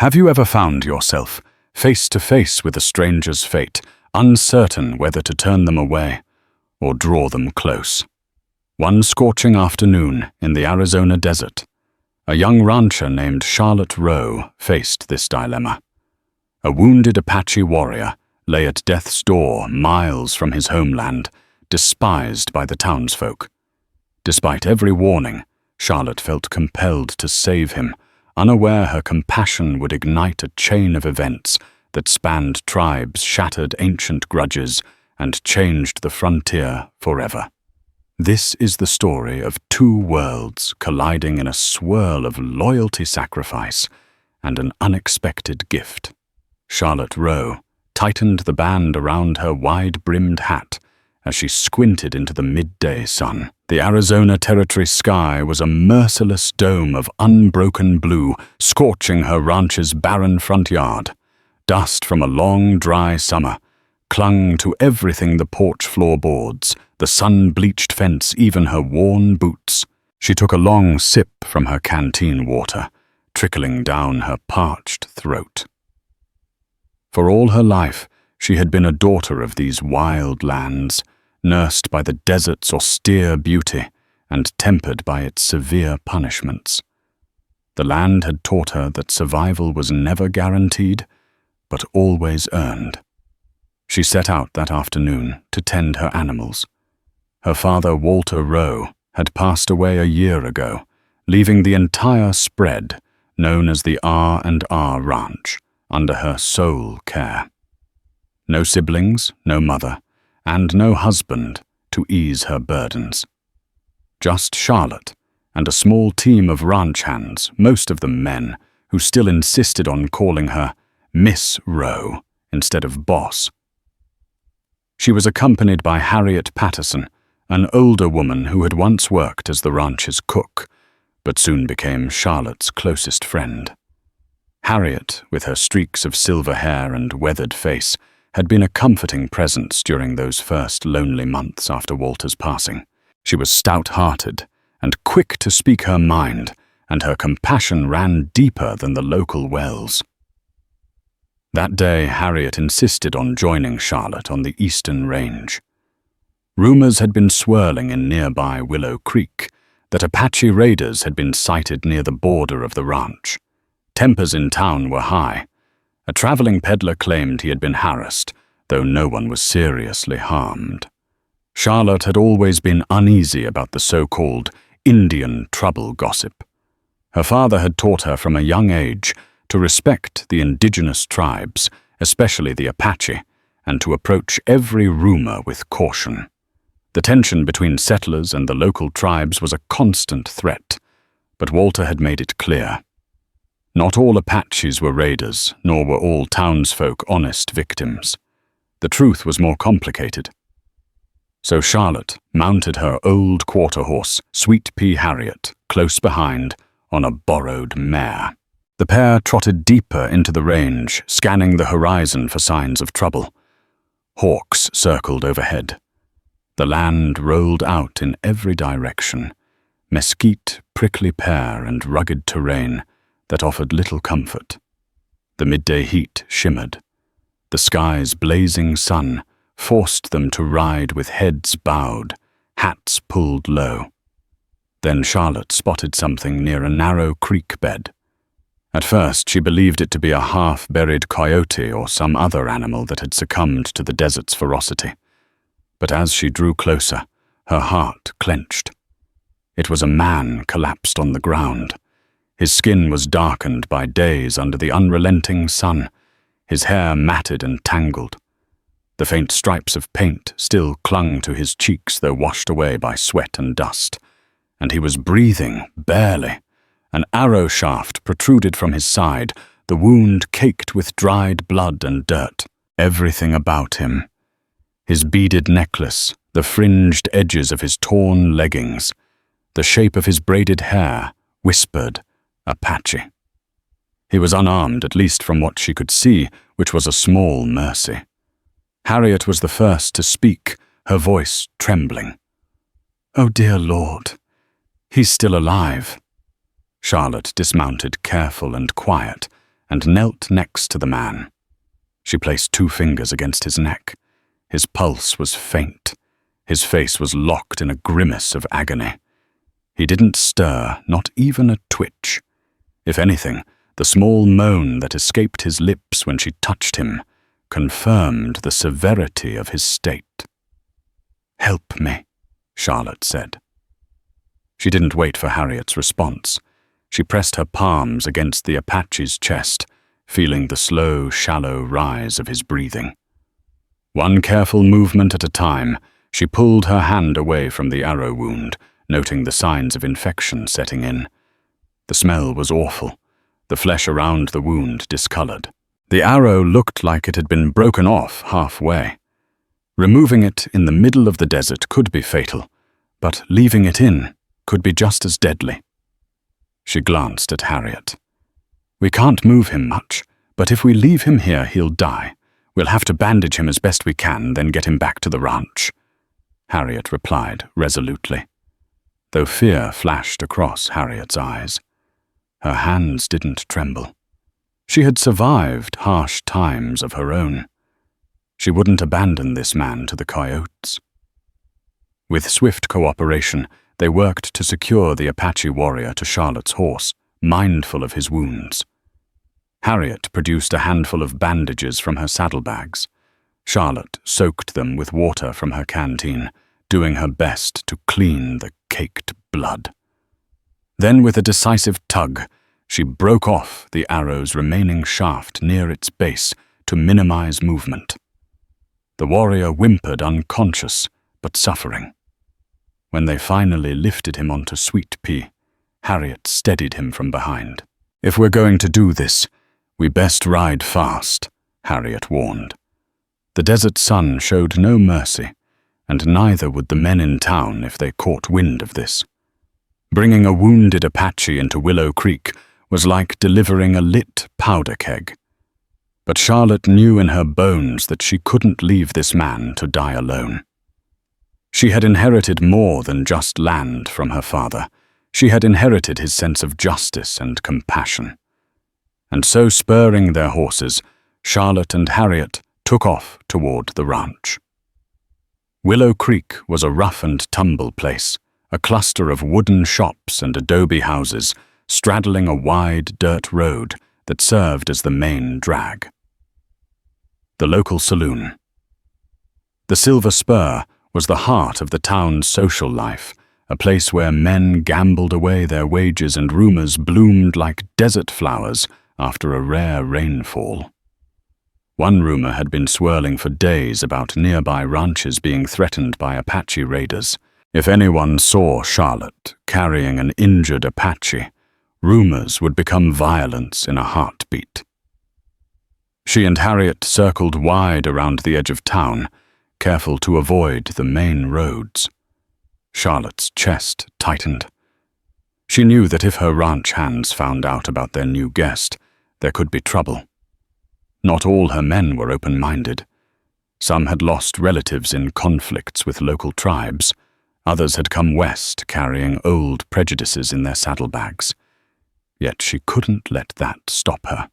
Have you ever found yourself face to face with a stranger's fate, uncertain whether to turn them away or draw them close? One scorching afternoon in the Arizona desert, a young rancher named Charlotte Rowe faced this dilemma. A wounded Apache warrior lay at death's door miles from his homeland, despised by the townsfolk. Despite every warning, Charlotte felt compelled to save him, unaware her compassion would ignite a chain of events that spanned tribes, shattered ancient grudges, and changed the frontier forever. This is the story of two worlds colliding in a swirl of loyalty sacrifice and an unexpected gift. Charlotte Rowe tightened the band around her wide-brimmed hat as she squinted into the midday sun. The Arizona Territory sky was a merciless dome of unbroken blue, scorching her ranch's barren front yard. Dust from a long, dry summer clung to everything: the porch floorboards, the sun-bleached fence, even her worn boots. She took a long sip from her canteen water, trickling down her parched throat. For all her life, she had been a daughter of these wild lands, nursed by the desert's austere beauty and tempered by its severe punishments. The land had taught her that survival was never guaranteed, but always earned. She set out that afternoon to tend her animals. Her father, Walter Rowe, had passed away a year ago, leaving the entire spread, known as the R&R Ranch, under her sole care. No siblings, no mother, and no husband to ease her burdens. Just Charlotte and a small team of ranch hands, most of them men, who still insisted on calling her Miss Rowe instead of boss. She was accompanied by Harriet Patterson, an older woman who had once worked as the ranch's cook, but soon became Charlotte's closest friend. Harriet, with her streaks of silver hair and weathered face, had been a comforting presence during those first lonely months after Walter's passing. She was stout-hearted and quick to speak her mind, and her compassion ran deeper than the local wells. That day, Harriet insisted on joining Charlotte on the eastern range. Rumors had been swirling in nearby Willow Creek that Apache raiders had been sighted near the border of the ranch. Tempers in town were high. A traveling peddler claimed he had been harassed, though no one was seriously harmed. Charlotte had always been uneasy about the so-called Indian trouble gossip. Her father had taught her from a young age to respect the indigenous tribes, especially the Apache, and to approach every rumor with caution. The tension between settlers and the local tribes was a constant threat, but Walter had made it clear. Not all Apaches were raiders, nor were all townsfolk honest victims. The truth was more complicated. So Charlotte mounted her old quarter horse, Sweet Pea Harriet, close behind, on a borrowed mare. The pair trotted deeper into the range, scanning the horizon for signs of trouble. Hawks circled overhead. The land rolled out in every direction, mesquite, prickly pear, and rugged terrain that offered little comfort. The midday heat shimmered. The sky's blazing sun forced them to ride with heads bowed, hats pulled low. Then Charlotte spotted something near a narrow creek bed. At first, she believed it to be a half-buried coyote or some other animal that had succumbed to the desert's ferocity. But as she drew closer, her heart clenched. It was a man collapsed on the ground. His skin was darkened by days under the unrelenting sun, his hair matted and tangled. The faint stripes of paint still clung to his cheeks, though washed away by sweat and dust. And he was breathing, barely. An arrow shaft protruded from his side, the wound caked with dried blood and dirt. Everything about him, his beaded necklace, the fringed edges of his torn leggings, the shape of his braided hair, whispered, Apache. He was unarmed, at least from what she could see, which was a small mercy. Harriet was the first to speak, her voice trembling. "Oh, dear Lord, he's still alive." Charlotte dismounted, careful and quiet, and knelt next to the man. She placed 2 fingers against his neck. His pulse was faint. His face was locked in a grimace of agony. He didn't stir, not even a twitch. If anything, the small moan that escaped his lips when she touched him confirmed the severity of his state. "Help me," Charlotte said. She didn't wait for Harriet's response. She pressed her palms against the Apache's chest, feeling the slow, shallow rise of his breathing. One careful movement at a time, she pulled her hand away from the arrow wound, noting the signs of infection setting in. The smell was awful, the flesh around the wound discolored. The arrow looked like it had been broken off halfway. Removing it in the middle of the desert could be fatal, but leaving it in could be just as deadly. She glanced at Harriet. "We can't move him much, but if we leave him here, he'll die. We'll have to bandage him as best we can, then get him back to the ranch," Harriet replied resolutely, though fear flashed across Harriet's eyes. Her hands didn't tremble. She had survived harsh times of her own. She wouldn't abandon this man to the coyotes. With swift cooperation, they worked to secure the Apache warrior to Charlotte's horse, mindful of his wounds. Harriet produced a handful of bandages from her saddlebags. Charlotte soaked them with water from her canteen, doing her best to clean the caked blood. Then, with a decisive tug, she broke off the arrow's remaining shaft near its base to minimize movement. The warrior whimpered, unconscious but suffering. When they finally lifted him onto Sweet Pea, Harriet steadied him from behind. "If we're going to do this, we best ride fast," Harriet warned. The desert sun showed no mercy, and neither would the men in town if they caught wind of this. Bringing a wounded Apache into Willow Creek was like delivering a lit powder keg. But Charlotte knew in her bones that she couldn't leave this man to die alone. She had inherited more than just land from her father. She had inherited his sense of justice and compassion. And so, spurring their horses, Charlotte and Harriet took off toward the ranch. Willow Creek was a rough and tumble place, a cluster of wooden shops and adobe houses straddling a wide dirt road that served as the main drag. The local saloon. The Silver Spur was the heart of the town's social life, a place where men gambled away their wages and rumors bloomed like desert flowers after a rare rainfall. One rumor had been swirling for days about nearby ranches being threatened by Apache raiders. If anyone saw Charlotte carrying an injured Apache, rumors would become violence in a heartbeat. She and Harriet circled wide around the edge of town, careful to avoid the main roads. Charlotte's chest tightened. She knew that if her ranch hands found out about their new guest, there could be trouble. Not all her men were open-minded. Some had lost relatives in conflicts with local tribes. Others had come west carrying old prejudices in their saddlebags. Yet she couldn't let that stop her.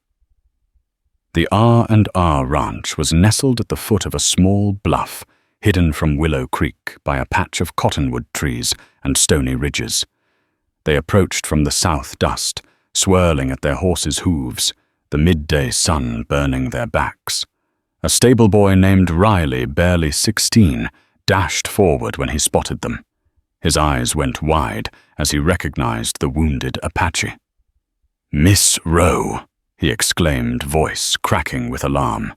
The R&R Ranch was nestled at the foot of a small bluff, hidden from Willow Creek by a patch of cottonwood trees and stony ridges. They approached from the south dust, swirling at their horses' hooves, the midday sun burning their backs. A stable boy named Riley, barely 16, dashed forward when he spotted them. His eyes went wide as he recognized the wounded Apache. "Miss Rowe," he exclaimed, voice cracking with alarm.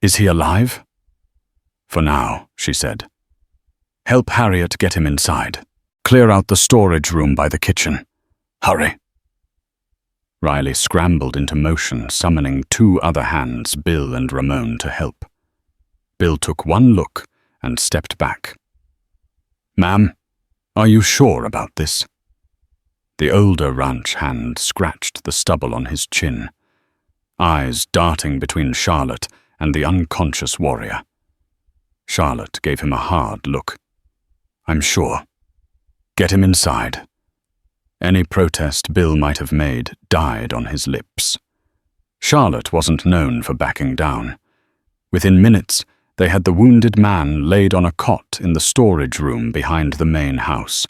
"Is he alive?" "For now," she said. "Help Harriet get him inside. Clear out the storage room by the kitchen. Hurry." Riley scrambled into motion, summoning 2 other hands, Bill and Ramon, to help. Bill took one look and stepped back. "Ma'am, are you sure about this?" The older ranch hand scratched the stubble on his chin, eyes darting between Charlotte and the unconscious warrior. Charlotte gave him a hard look. "I'm sure. Get him inside." Any protest Bill might have made died on his lips. Charlotte wasn't known for backing down. Within minutes, they had the wounded man laid on a cot in the storage room behind the main house.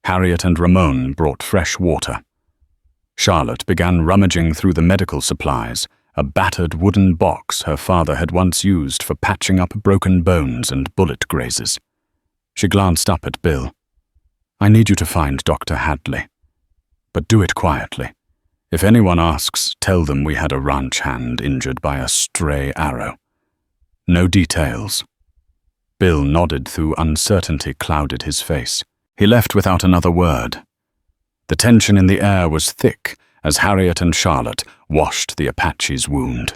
Harriet and Ramon brought fresh water. Charlotte began rummaging through the medical supplies, a battered wooden box her father had once used for patching up broken bones and bullet grazes. She glanced up at Bill. "I need you to find Dr. Hadley. But do it quietly. If anyone asks, tell them we had a ranch hand injured by a stray arrow. No details." Bill nodded though uncertainty clouded his face. He left without another word. The tension in the air was thick as Harriet and Charlotte washed the Apache's wound.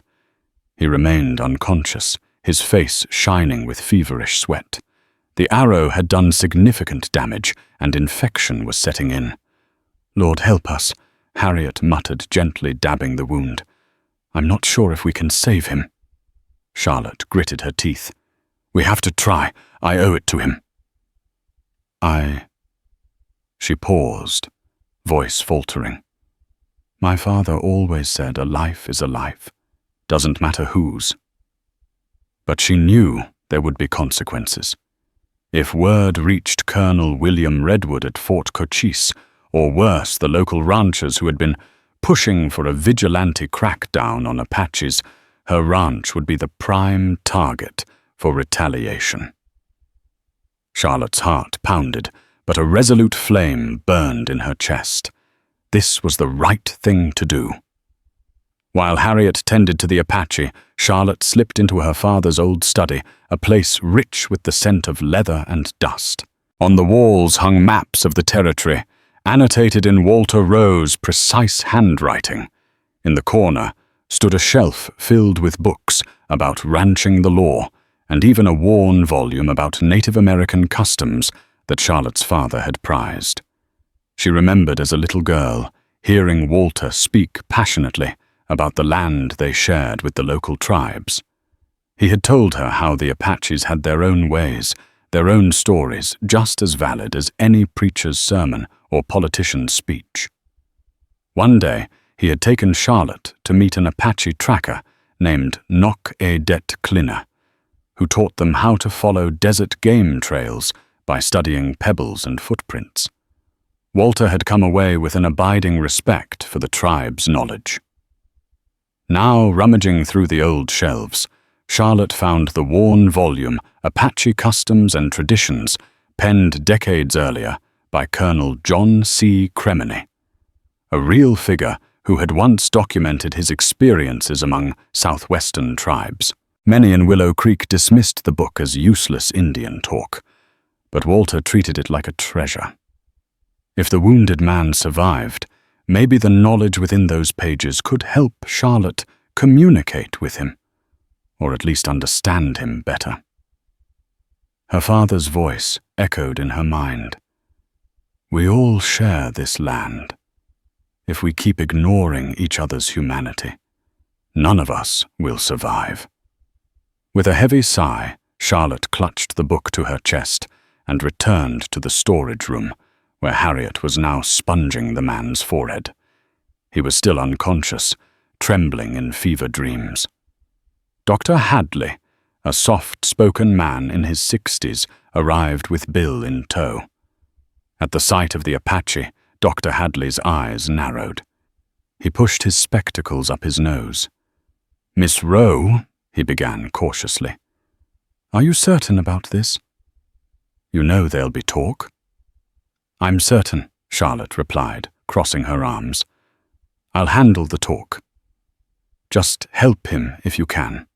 He remained unconscious, his face shining with feverish sweat. The arrow had done significant damage, and infection was setting in. "Lord help us," Harriet muttered, gently dabbing the wound. "I'm not sure if we can save him." Charlotte gritted her teeth. "We have to try. I owe it to him." She paused, voice faltering. "My father always said a life is a life. Doesn't matter whose." But she knew there would be consequences. If word reached Colonel William Redwood at Fort Cochise, or worse, the local ranchers who had been pushing for a vigilante crackdown on Apaches, her ranch would be the prime target for retaliation. Charlotte's heart pounded, but a resolute flame burned in her chest. This was the right thing to do. While Harriet tended to the Apache, Charlotte slipped into her father's old study, a place rich with the scent of leather and dust. On the walls hung maps of the territory, annotated in Walter Rowe's precise handwriting. In the corner stood a shelf filled with books about ranching the law, and even a worn volume about Native American customs that Charlotte's father had prized. She remembered as a little girl hearing Walter speak passionately about the land they shared with the local tribes. He had told her how the Apaches had their own ways, their own stories, just as valid as any preacher's sermon or politician's speech. One day, he had taken Charlotte to meet an Apache tracker named Nok-A-Det Klina, who taught them how to follow desert game trails by studying pebbles and footprints. Walter had come away with an abiding respect for the tribe's knowledge. Now, rummaging through the old shelves, Charlotte found the worn volume Apache Customs and Traditions, penned decades earlier by Colonel John C. Cremeny, a real figure who had once documented his experiences among southwestern tribes. Many in Willow Creek dismissed the book as useless Indian talk, but Walter treated it like a treasure. If the wounded man survived, maybe the knowledge within those pages could help Charlotte communicate with him, or at least understand him better. Her father's voice echoed in her mind. "We all share this land. If we keep ignoring each other's humanity, none of us will survive." With a heavy sigh, Charlotte clutched the book to her chest and returned to the storage room, where Harriet was now sponging the man's forehead. He was still unconscious, trembling in fever dreams. Dr. Hadley, a soft-spoken man in his 60s, arrived with Bill in tow. At the sight of the Apache, Dr. Hadley's eyes narrowed. He pushed his spectacles up his nose. "Miss Rowe," he began cautiously, "are you certain about this? You know there'll be talk." "I'm certain," Charlotte replied, crossing her arms. "I'll handle the talk. Just help him if you can."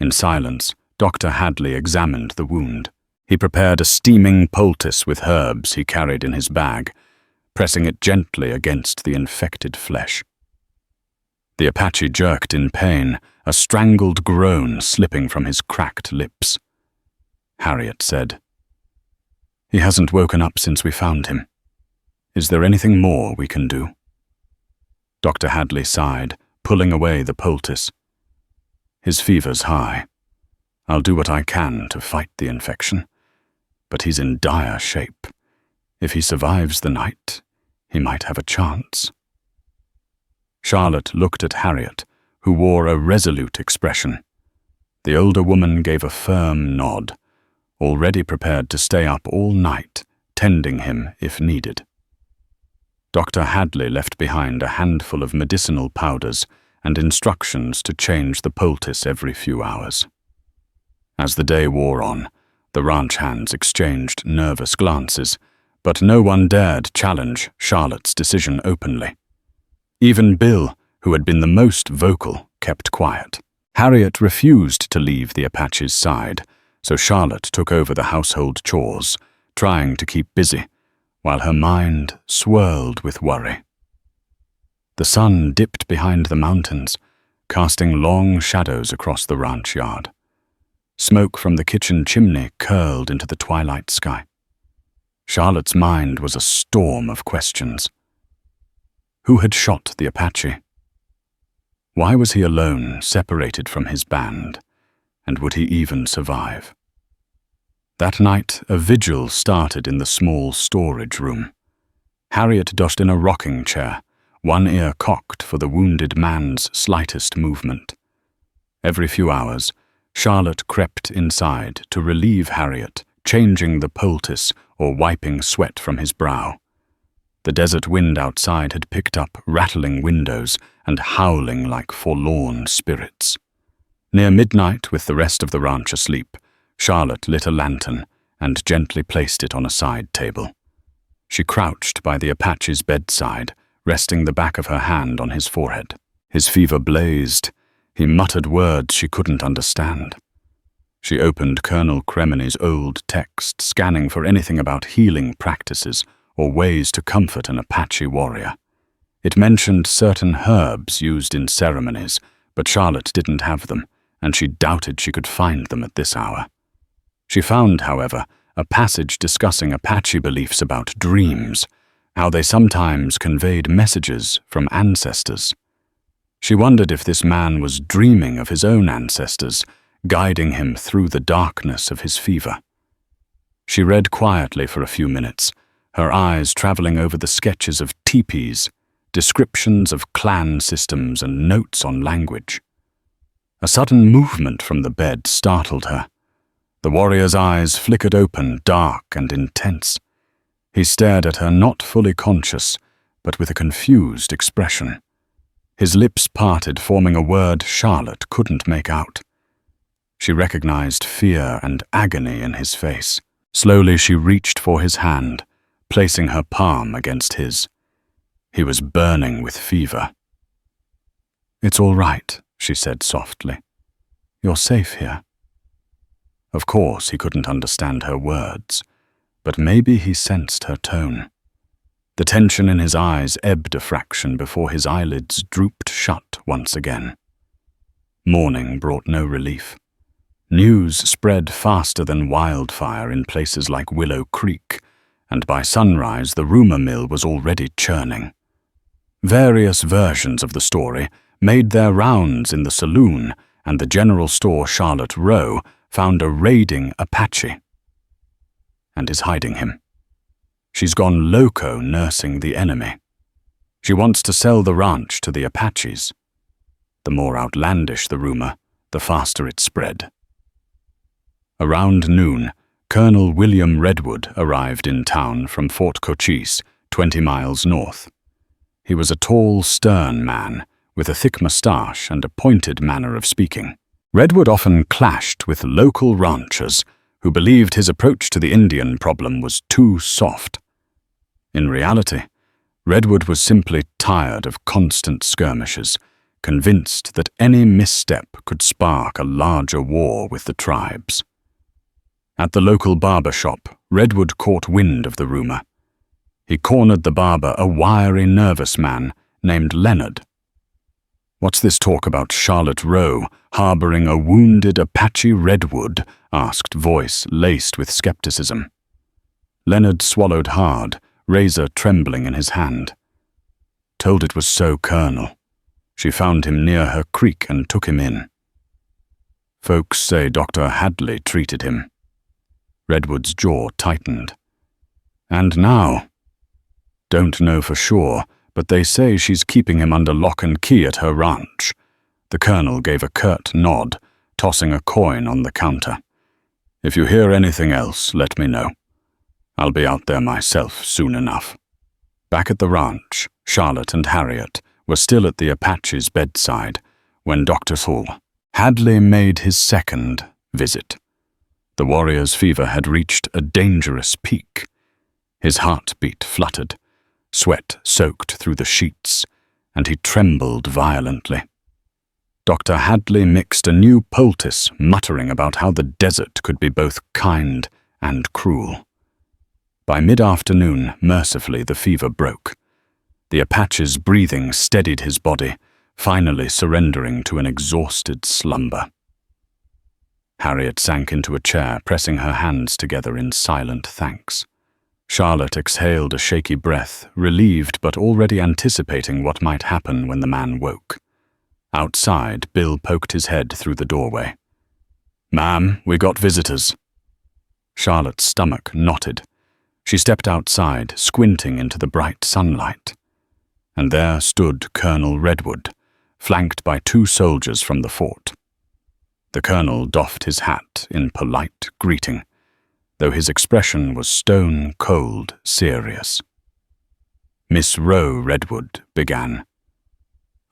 In silence, Dr. Hadley examined the wound. He prepared a steaming poultice with herbs he carried in his bag, pressing it gently against the infected flesh. The Apache jerked in pain, a strangled groan slipping from his cracked lips. Harriet said, "He hasn't woken up since we found him. Is there anything more we can do?" Dr. Hadley sighed, pulling away the poultice. "His fever's high. I'll do what I can to fight the infection, but he's in dire shape. If he survives the night, he might have a chance." Charlotte looked at Harriet, who wore a resolute expression. The older woman gave a firm nod, already prepared to stay up all night, tending him if needed. Dr. Hadley left behind a handful of medicinal powders and instructions to change the poultice every few hours. As the day wore on, the ranch hands exchanged nervous glances, but no one dared challenge Charlotte's decision openly. Even Bill, who had been the most vocal, kept quiet. Harriet refused to leave the Apache's side, so Charlotte took over the household chores, trying to keep busy, while her mind swirled with worry. The sun dipped behind the mountains, casting long shadows across the ranch yard. Smoke from the kitchen chimney curled into the twilight sky. Charlotte's mind was a storm of questions. Who had shot the Apache? Why was he alone, separated from his band? And would he even survive? That night, a vigil started in the small storage room. Harriet dozed in a rocking chair, one ear cocked for the wounded man's slightest movement. Every few hours, Charlotte crept inside to relieve Harriet, changing the poultice or wiping sweat from his brow. The desert wind outside had picked up, rattling windows and howling like forlorn spirits. Near midnight, with the rest of the ranch asleep, Charlotte lit a lantern and gently placed it on a side table. She crouched by the Apache's bedside, resting the back of her hand on his forehead. His fever blazed. He muttered words she couldn't understand. She opened Colonel Kremeni's old text, scanning for anything about healing practices or ways to comfort an Apache warrior. It mentioned certain herbs used in ceremonies, but Charlotte didn't have them, and she doubted she could find them at this hour. She found, however, a passage discussing Apache beliefs about dreams, how they sometimes conveyed messages from ancestors. She wondered if this man was dreaming of his own ancestors, guiding him through the darkness of his fever. She read quietly for a few minutes, her eyes traveling over the sketches of teepees, descriptions of clan systems and notes on language. A sudden movement from the bed startled her. The warrior's eyes flickered open, dark and intense. He stared at her, not fully conscious, but with a confused expression. His lips parted, forming a word Charlotte couldn't make out. She recognized fear and agony in his face. Slowly she reached for his hand, placing her palm against his. He was burning with fever. "It's all right," she said softly. "You're safe here." Of course, he couldn't understand her words, but maybe he sensed her tone. The tension in his eyes ebbed a fraction before his eyelids drooped shut once again. Morning brought no relief. News spread faster than wildfire in places like Willow Creek, and by sunrise the rumor mill was already churning. Various versions of the story made their rounds in the saloon, and the general store Charlotte Row found a raiding Apache and is hiding him. She's gone loco nursing the enemy. She wants to sell the ranch to the Apaches. The more outlandish the rumor, the faster it spread. Around noon, Colonel William Redwood arrived in town from Fort Cochise, 20 miles north. He was a tall, stern man with a thick mustache and a pointed manner of speaking. Redwood often clashed with local ranchers who believed his approach to the Indian problem was too soft. In reality, Redwood was simply tired of constant skirmishes, convinced that any misstep could spark a larger war with the tribes. At the local barber shop, Redwood caught wind of the rumor. He cornered the barber, a wiry, nervous man named Leonard. "What's this talk about Charlotte Row harboring a wounded Apache Redwood?" asked voice laced with skepticism. Leonard swallowed hard, razor trembling in his hand. "Told it was so, Colonel. She found him near her creek and took him in. Folks say Dr. Hadley treated him." Redwood's jaw tightened. "And now? Don't know for sure, but they say she's keeping him under lock and key at her ranch." The colonel gave a curt nod, tossing a coin on the counter. "If you hear anything else, let me know. I'll be out there myself soon enough." Back at the ranch, Charlotte and Harriet were still at the Apache's bedside when Dr. Hadley made his second visit. The warrior's fever had reached a dangerous peak. His heartbeat fluttered, sweat soaked through the sheets, and he trembled violently. Dr. Hadley mixed a new poultice, muttering about how the desert could be both kind and cruel. By mid-afternoon, mercifully, the fever broke. The Apache's breathing steadied his body, finally surrendering to an exhausted slumber. Harriet sank into a chair, pressing her hands together in silent thanks. Charlotte exhaled a shaky breath, relieved but already anticipating what might happen when the man woke. Outside, Bill poked his head through the doorway. "Ma'am, we got visitors." Charlotte's stomach knotted. She stepped outside, squinting into the bright sunlight. And there stood Colonel Redwood, flanked by 2 soldiers from the fort. The colonel doffed his hat in polite greeting, though his expression was stone-cold serious. "Miss Rowe Redwood," began.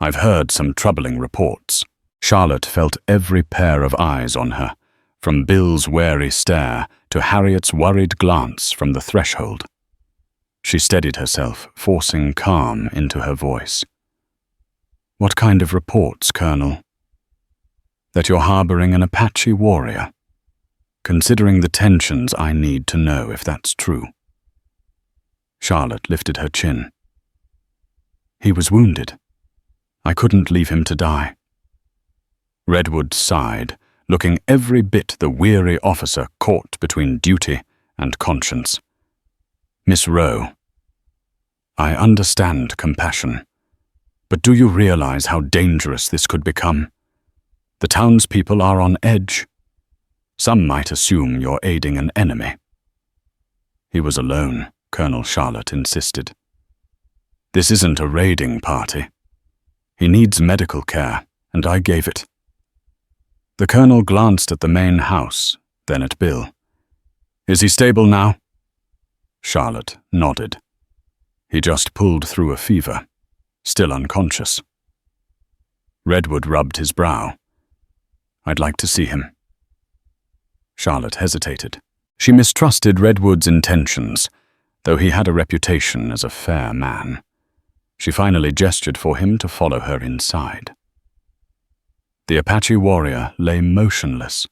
"I've heard some troubling reports." Charlotte felt every pair of eyes on her, from Bill's wary stare to Harriet's worried glance from the threshold. She steadied herself, forcing calm into her voice. "What kind of reports, Colonel?" "That you're harboring an Apache warrior. Considering the tensions, I need to know if that's true." Charlotte lifted her chin. "He was wounded. I couldn't leave him to die." Redwood sighed, looking every bit the weary officer caught between duty and conscience. "Miss Rowe, I understand compassion, but do you realize how dangerous this could become? The townspeople are on edge. Some might assume you're aiding an enemy." "He was alone," Colonel Charlotte insisted. "This isn't a raiding party. He needs medical care, and I gave it." The colonel glanced at the main house, then at Bill. "Is he stable now?" Charlotte nodded. "He just pulled through a fever, still unconscious." Redwood rubbed his brow. "I'd like to see him." Charlotte hesitated. She mistrusted Redwood's intentions, though he had a reputation as a fair man. She finally gestured for him to follow her inside. The Apache warrior lay motionless,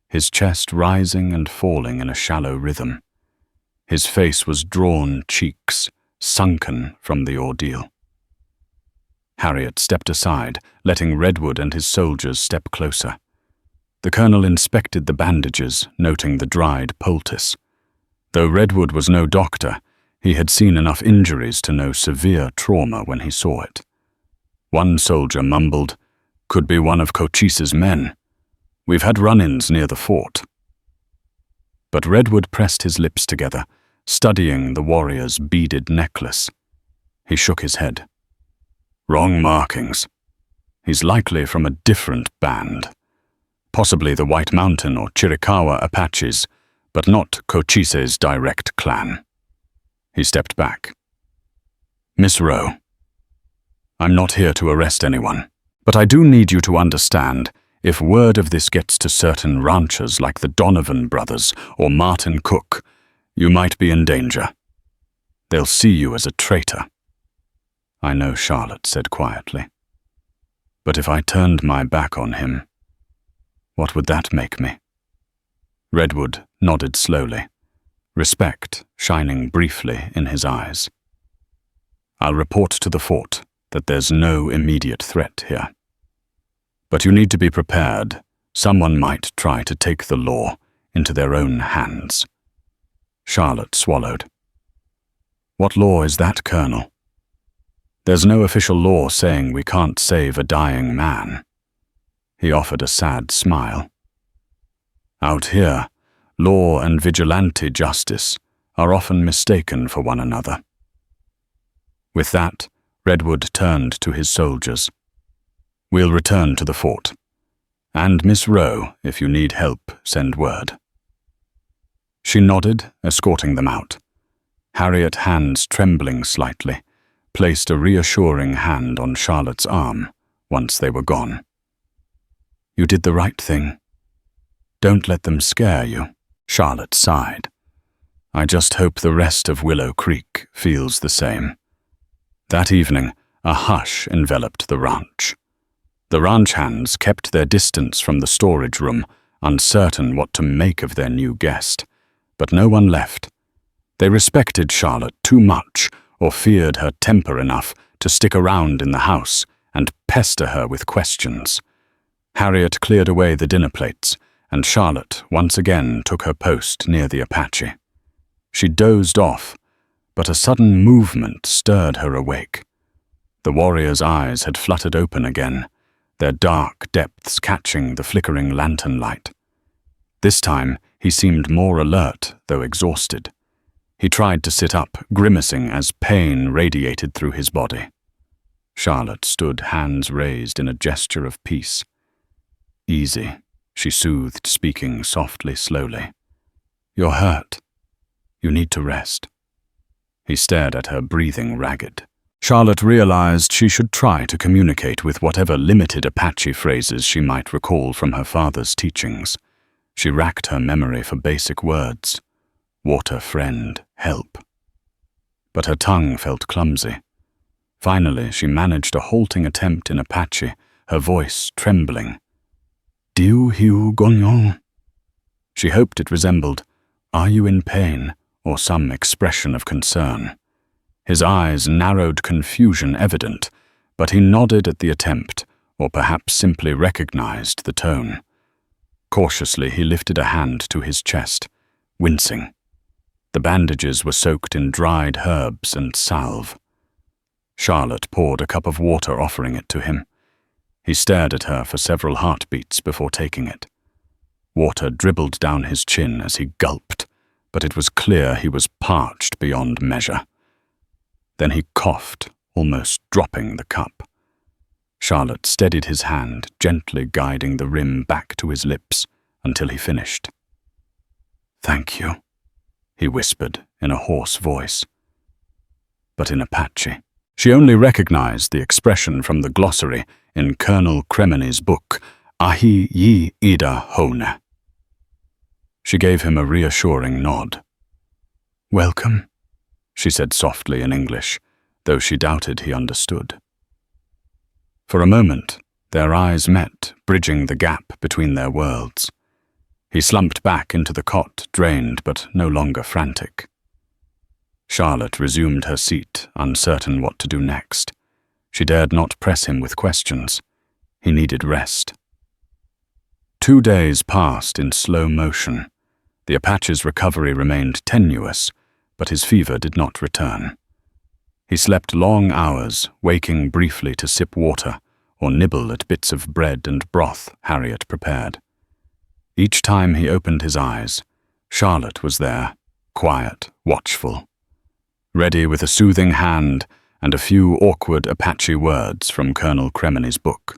his chest rising and falling in a shallow rhythm. His face was drawn cheeks, sunken from the ordeal. Harriet stepped aside, letting Redwood and his soldiers step closer. The colonel inspected the bandages, noting the dried poultice. Though Redwood was no doctor, he had seen enough injuries to know severe trauma when he saw it. One soldier mumbled, "Could be one of Cochise's men. We've had run-ins near the fort." But Redwood pressed his lips together, studying the warrior's beaded necklace. He shook his head. "Wrong markings. He's likely from a different band. Possibly the White Mountain or Chiricahua Apaches, but not Cochise's direct clan." He stepped back. "Miss Rowe, I'm not here to arrest anyone, but I do need you to understand, if word of this gets to certain ranchers like the Donovan brothers or Martin Cook, you might be in danger. They'll see you as a traitor." "I know," Charlotte said quietly. "But if I turned my back on him, what would that make me?" Redwood nodded slowly, respect shining briefly in his eyes. "I'll report to the fort that there's no immediate threat here. But you need to be prepared. Someone might try to take the law into their own hands." Charlotte swallowed. "What law is that, Colonel?" "There's no official law saying we can't save a dying man." He offered a sad smile. "Out here, law and vigilante justice are often mistaken for one another." With that, Redwood turned to his soldiers. "We'll return to the fort. And Miss Rowe, if you need help, send word." She nodded, escorting them out. Harriet, hands trembling slightly, placed a reassuring hand on Charlotte's arm once they were gone. "You did the right thing. Don't let them scare you," Charlotte sighed. "I just hope the rest of Willow Creek feels the same." That evening, a hush enveloped the ranch. The ranch hands kept their distance from the storage room, uncertain what to make of their new guest, but no one left. They respected Charlotte too much, or feared her temper enough to stick around in the house and pester her with questions. Harriet cleared away the dinner plates, and Charlotte once again took her post near the Apache. She dozed off, but a sudden movement stirred her awake. The warrior's eyes had fluttered open again, their dark depths catching the flickering lantern light. This time he seemed more alert, though exhausted. He tried to sit up, grimacing as pain radiated through his body. Charlotte stood, hands raised in a gesture of peace. "Easy," she soothed, speaking softly, slowly. "You're hurt. You need to rest." He stared at her, breathing ragged. Charlotte realized she should try to communicate with whatever limited Apache phrases she might recall from her father's teachings. She racked her memory for basic words. Water, friend, help. But her tongue felt clumsy. Finally, she managed a halting attempt in Apache, her voice trembling. "Diu hiu gongyon." She hoped it resembled, "Are you in pain?" or some expression of concern. His eyes narrowed, confusion evident, but he nodded at the attempt, or perhaps simply recognized the tone. Cautiously, he lifted a hand to his chest, wincing. The bandages were soaked in dried herbs and salve. Charlotte poured a cup of water, offering it to him. He stared at her for several heartbeats before taking it. Water dribbled down his chin as he gulped, but it was clear he was parched beyond measure. Then he coughed, almost dropping the cup. Charlotte steadied his hand, gently guiding the rim back to his lips until he finished. "Thank you," he whispered in a hoarse voice. But in Apache, she only recognized the expression from the glossary in Colonel Kremeni's book, Ahi Yi Ida Hone. She gave him a reassuring nod. "Welcome," she said softly in English, though she doubted he understood. For a moment, their eyes met, bridging the gap between their worlds. He slumped back into the cot, drained but no longer frantic. Charlotte resumed her seat, uncertain what to do next. She dared not press him with questions. He needed rest. 2 days passed in slow motion. The Apache's recovery remained tenuous, but his fever did not return. He slept long hours, waking briefly to sip water or nibble at bits of bread and broth Harriet prepared. Each time he opened his eyes, Charlotte was there, quiet, watchful, ready with a soothing hand and a few awkward Apache words from Colonel Kremeni's book.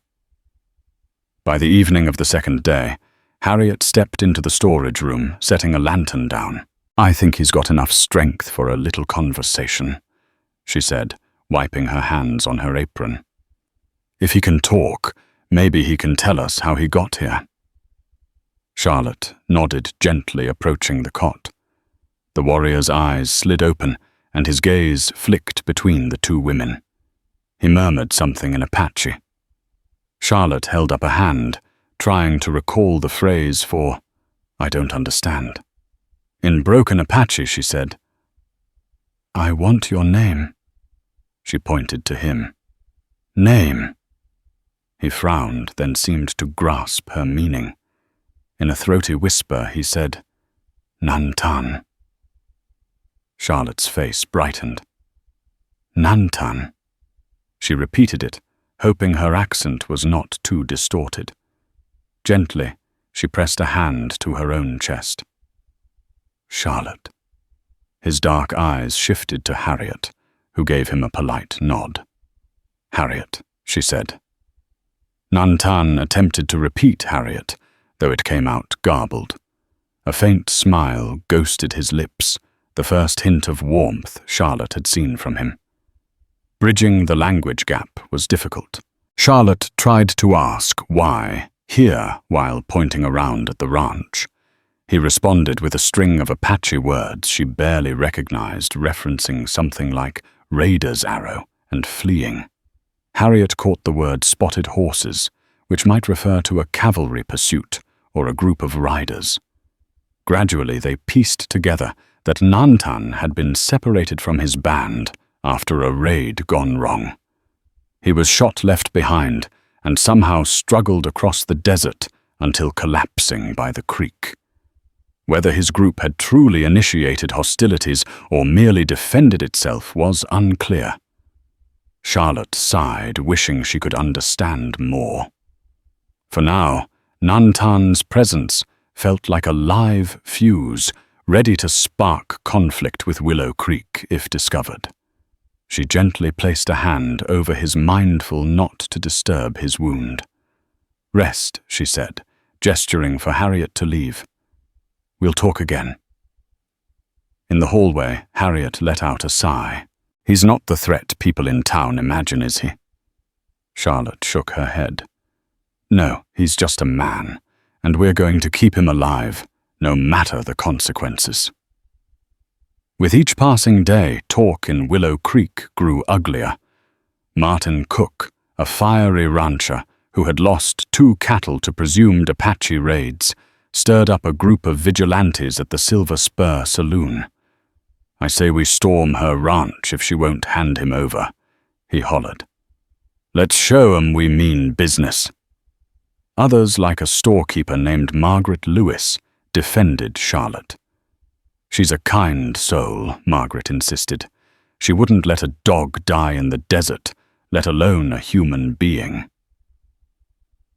By the evening of the second day, Harriet stepped into the storage room, setting a lantern down. "I think he's got enough strength for a little conversation," she said, wiping her hands on her apron. "If he can talk, maybe he can tell us how he got here." Charlotte nodded gently, approaching the cot. The warrior's eyes slid open, and his gaze flicked between the two women. He murmured something in Apache. Charlotte held up a hand, trying to recall the phrase for, "I don't understand." In broken Apache, she said, "I want your name." She pointed to him. "Name?" He frowned, then seemed to grasp her meaning. In a throaty whisper, he said, "Nantan." Charlotte's face brightened. "Nantan." She repeated it, hoping her accent was not too distorted. Gently, she pressed a hand to her own chest. "Charlotte." His dark eyes shifted to Harriet, who gave him a polite nod. Harriet, she said. Nantan attempted to repeat Harriet, though it came out garbled. A faint smile ghosted his lips, the first hint of warmth Charlotte had seen from him. Bridging the language gap was difficult. Charlotte tried to ask why here while pointing around at the ranch. He responded with a string of Apache words she barely recognized, referencing something like raider's arrow and fleeing. Harriet caught the word spotted horses, which might refer to a cavalry pursuit or a group of riders. Gradually they pieced together that Nantan had been separated from his band after a raid gone wrong. He was shot left behind and somehow struggled across the desert until collapsing by the creek. Whether his group had truly initiated hostilities or merely defended itself was unclear. Charlotte sighed, wishing she could understand more. For now, Nantan's presence felt like a live fuse, ready to spark conflict with Willow Creek if discovered. She gently placed a hand over his, mindful not to disturb his wound. "Rest," she said, gesturing for Harriet to leave. "We'll talk again." In the hallway, Harriet let out a sigh. "He's not the threat people in town imagine, is he?" Charlotte shook her head. "No, he's just a man, and we're going to keep him alive, no matter the consequences." With each passing day, talk in Willow Creek grew uglier. Martin Cook, a fiery rancher who had lost 2 cattle to presumed Apache raids, stirred up a group of vigilantes at the Silver Spur Saloon. "I say we storm her ranch if she won't hand him over," he hollered. "Let's show 'em we mean business." Others, like a storekeeper named Margaret Lewis, defended Charlotte. "She's a kind soul," Margaret insisted. "She wouldn't let a dog die in the desert, let alone a human being."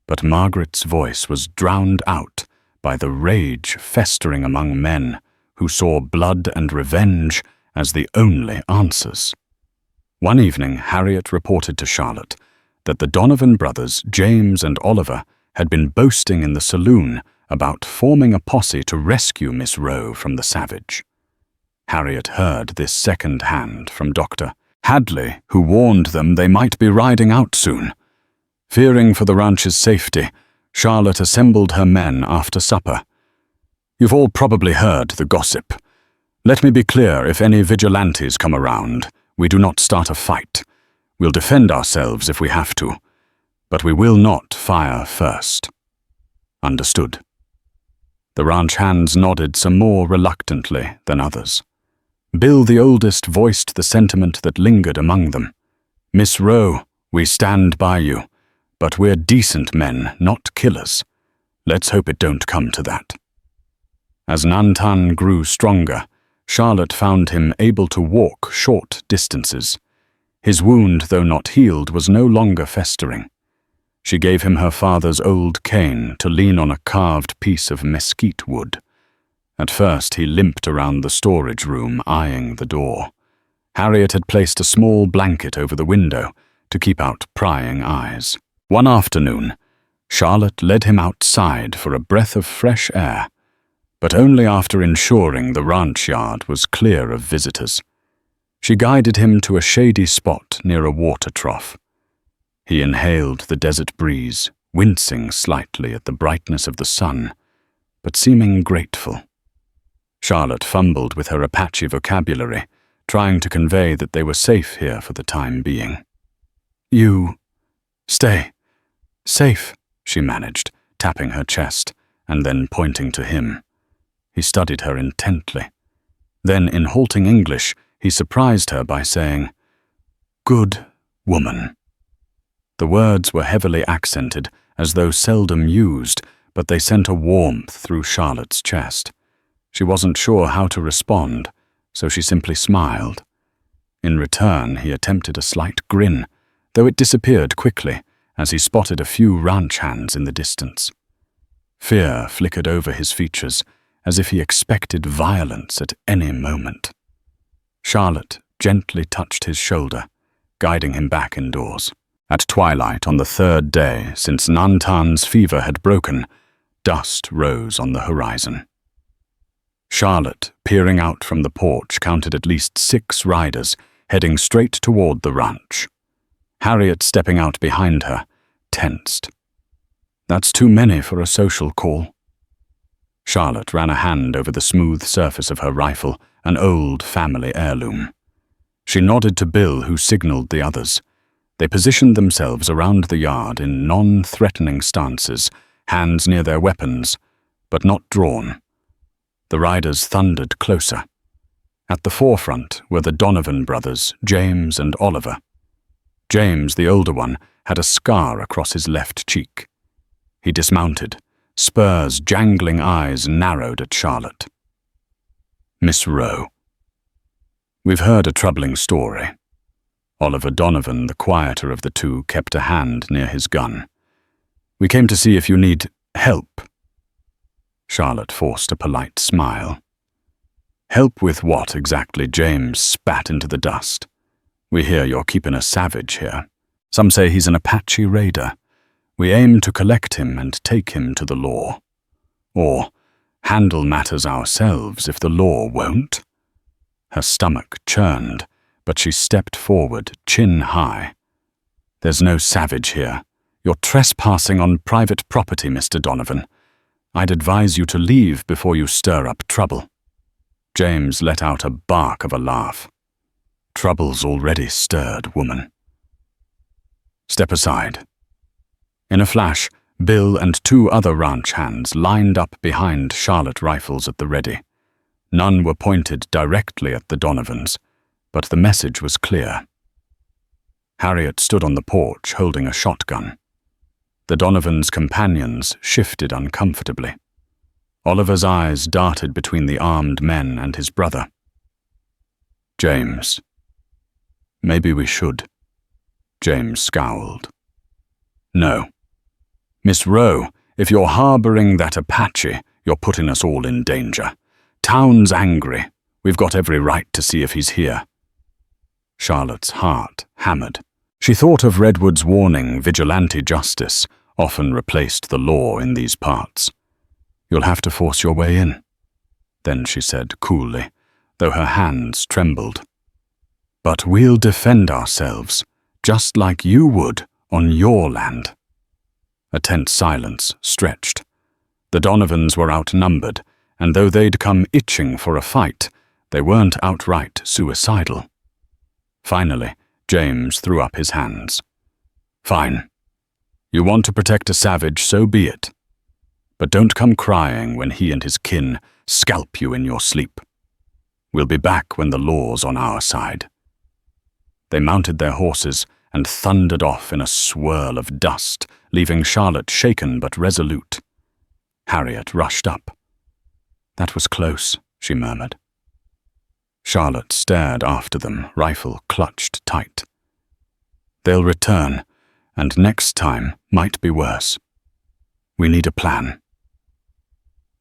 But Margaret's voice was drowned out by the rage festering among men who saw blood and revenge as the only answers. One evening, Harriet reported to Charlotte that the Donovan brothers, James and Oliver, had been boasting in the saloon about forming a posse to rescue Miss Rowe from the savage. Harriet heard this second-hand from Dr. Hadley, who warned them they might be riding out soon. Fearing for the ranch's safety, Charlotte assembled her men after supper. "You've all probably heard the gossip. Let me be clear, if any vigilantes come around, we do not start a fight. We'll defend ourselves if we have to, but we will not fire first." "Understood." The ranch hands nodded some more reluctantly than others. Bill, the oldest, voiced the sentiment that lingered among them. "Miss Rowe, we stand by you, but we're decent men, not killers. Let's hope it don't come to that." As Nantan grew stronger, Charlotte found him able to walk short distances. His wound, though not healed, was no longer festering. She gave him her father's old cane to lean on a carved piece of mesquite wood. At first he limped around the storage room, eyeing the door. Harriet had placed a small blanket over the window to keep out prying eyes. One afternoon, Charlotte led him outside for a breath of fresh air, but only after ensuring the ranch yard was clear of visitors. She guided him to a shady spot near a water trough. He inhaled the desert breeze, wincing slightly at the brightness of the sun, but seeming grateful. Charlotte fumbled with her Apache vocabulary, trying to convey that they were safe here for the time being. "You... stay. Safe," she managed, tapping her chest, and then pointing to him. He studied her intently. Then, in halting English, he surprised her by saying, "Good woman." The words were heavily accented, as though seldom used, but they sent a warmth through Charlotte's chest. She wasn't sure how to respond, so she simply smiled. In return, he attempted a slight grin, though it disappeared quickly as he spotted a few ranch hands in the distance. Fear flickered over his features, as if he expected violence at any moment. Charlotte gently touched his shoulder, guiding him back indoors. At twilight on the third day since Nantan's fever had broken, dust rose on the horizon. Charlotte, peering out from the porch, counted at least 6 riders heading straight toward the ranch. Harriet, stepping out behind her, tensed. That's too many for a social call. Charlotte ran a hand over the smooth surface of her rifle, an old family heirloom. She nodded to Bill, who signaled the others. They positioned themselves around the yard in non-threatening stances, hands near their weapons, but not drawn. The riders thundered closer. At the forefront were the Donovan brothers, James and Oliver. James, the older one, had a scar across his left cheek. He dismounted, Spur's jangling eyes narrowed at Charlotte. Miss Rowe. We've heard a troubling story. Oliver Donovan, the quieter of the two, kept a hand near his gun. We came to see if you need help. Charlotte forced a polite smile. Help with what exactly? James spat into the dust. We hear you're keeping a savage here. Some say he's an Apache raider. We aim to collect him and take him to the law. Or handle matters ourselves if the law won't. Her stomach churned, but she stepped forward, chin high. There's no savage here. You're trespassing on private property, Mr. Donovan. I'd advise you to leave before you stir up trouble. James let out a bark of a laugh. Trouble's already stirred, woman. Step aside. In a flash, Bill and 2 other ranch hands lined up behind Charlotte, rifles at the ready. None were pointed directly at the Donovans, but the message was clear. Harriet stood on the porch holding a shotgun. The Donovan's companions shifted uncomfortably. Oliver's eyes darted between the armed men and his brother. James. Maybe we should. James scowled. No. Miss Rowe, if you're harboring that Apache, you're putting us all in danger. Town's angry. We've got every right to see if he's here. Charlotte's heart hammered. She thought of Redwood's warning, vigilante justice often replaced the law in these parts. You'll have to force your way in. Then she said coolly, though her hands trembled. But we'll defend ourselves, just like you would on your land. A tense silence stretched. The Donovans were outnumbered, and though they'd come itching for a fight, they weren't outright suicidal. Finally, James threw up his hands. Fine. You want to protect a savage, so be it. But don't come crying when he and his kin scalp you in your sleep. We'll be back when the law's on our side. They mounted their horses and thundered off in a swirl of dust, leaving Charlotte shaken but resolute. Harriet rushed up. That was close, she murmured. Charlotte stared after them, rifle clutched tight. They'll return, and next time might be worse. We need a plan.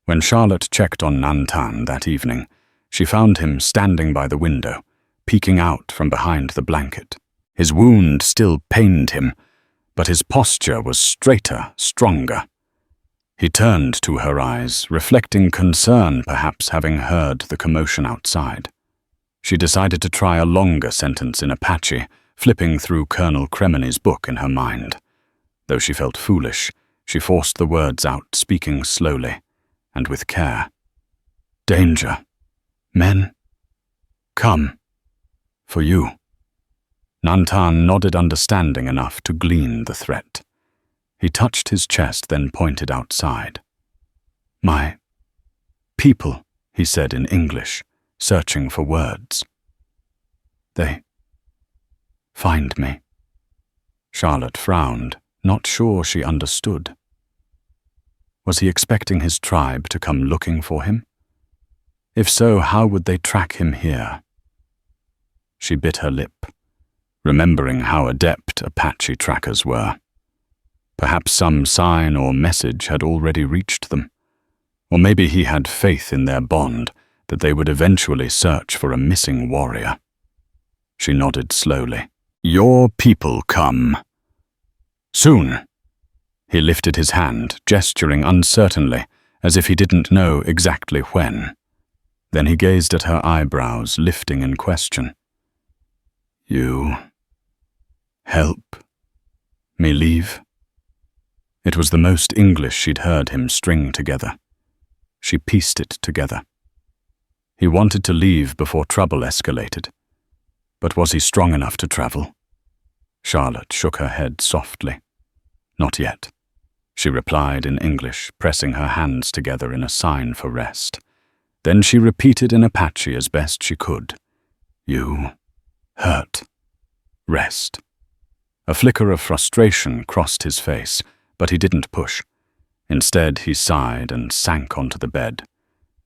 When Charlotte checked on Nantan that evening, she found him standing by the window, peeking out from behind the blanket. His wound still pained him, but his posture was straighter, stronger. He turned to her eyes, reflecting concern, perhaps having heard the commotion outside. She decided to try a longer sentence in Apache, flipping through Colonel Cremeny's book in her mind. Though she felt foolish, she forced the words out, speaking slowly and with care. Danger. Men. Come. For you. Nantan nodded, understanding enough to glean the threat. He touched his chest, then pointed outside. My people, he said in English, searching for words. They find me. Charlotte frowned, not sure she understood. Was he expecting his tribe to come looking for him? If so, how would they track him here? She bit her lip, remembering how adept Apache trackers were. Perhaps some sign or message had already reached them. Or maybe he had faith in their bond that they would eventually search for a missing warrior. She nodded slowly. Your people come. Soon. He lifted his hand, gesturing uncertainly, as if he didn't know exactly when. Then he gazed at her eyebrows, lifting in question. You help me leave? It was the most English she'd heard him string together. She pieced it together. He wanted to leave before trouble escalated. But was he strong enough to travel? Charlotte shook her head softly. Not yet, she replied in English, pressing her hands together in a sign for rest. Then she repeated in Apache as best she could. You hurt. Rest. A flicker of frustration crossed his face, but he didn't push. Instead, he sighed and sank onto the bed.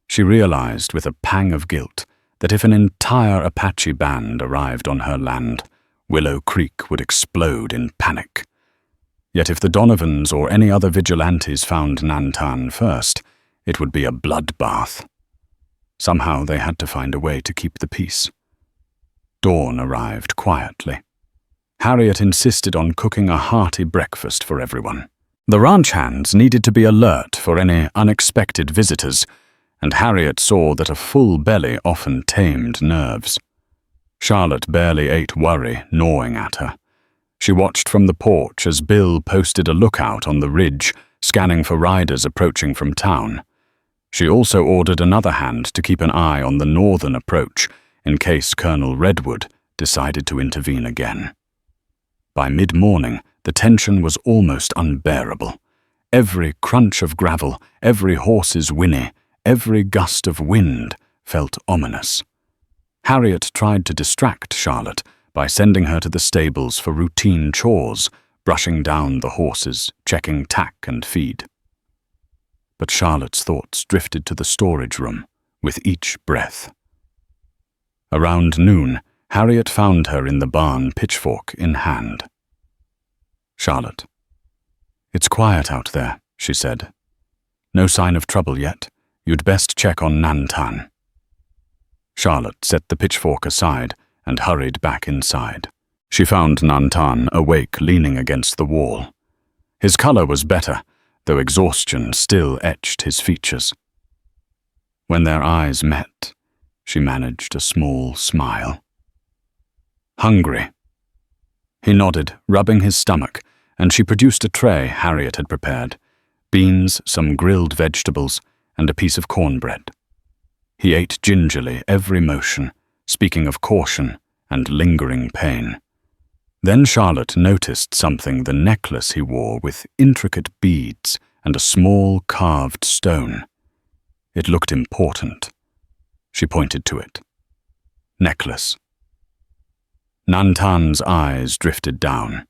She realized with a pang of guilt that if an entire Apache band arrived on her land, Willow Creek would explode in panic. Yet if the Donovans or any other vigilantes found Nantan first, it would be a bloodbath. Somehow they had to find a way to keep the peace. Dawn arrived quietly. Harriet insisted on cooking a hearty breakfast for everyone. The ranch hands needed to be alert for any unexpected visitors, and Harriet saw that a full belly often tamed nerves. Charlotte barely ate worry gnawing at her. She watched from the porch as Bill posted a lookout on the ridge, scanning for riders approaching from town. She also ordered another hand to keep an eye on the northern approach in case Colonel Redwood decided to intervene again. By mid-morning, the tension was almost unbearable. Every crunch of gravel, every horse's whinny, every gust of wind felt ominous. Harriet tried to distract Charlotte by sending her to the stables for routine chores, brushing down the horses, checking tack and feed. But Charlotte's thoughts drifted to the storage room with each breath. Around noon, Harriet found her in the barn, pitchfork in hand. Charlotte. It's quiet out there, she said. No sign of trouble yet. You'd best check on Nantan. Charlotte set the pitchfork aside and hurried back inside. She found Nantan awake, leaning against the wall. His color was better, though exhaustion still etched his features. When their eyes met, she managed a small smile. Hungry. He nodded, rubbing his stomach, and she produced a tray Harriet had prepared, beans, some grilled vegetables, and a piece of cornbread. He ate gingerly, every motion, speaking of caution and lingering pain. Then Charlotte noticed something, the necklace he wore with intricate beads and a small carved stone. It looked important. She pointed to it. Necklace. Nantan's eyes drifted down.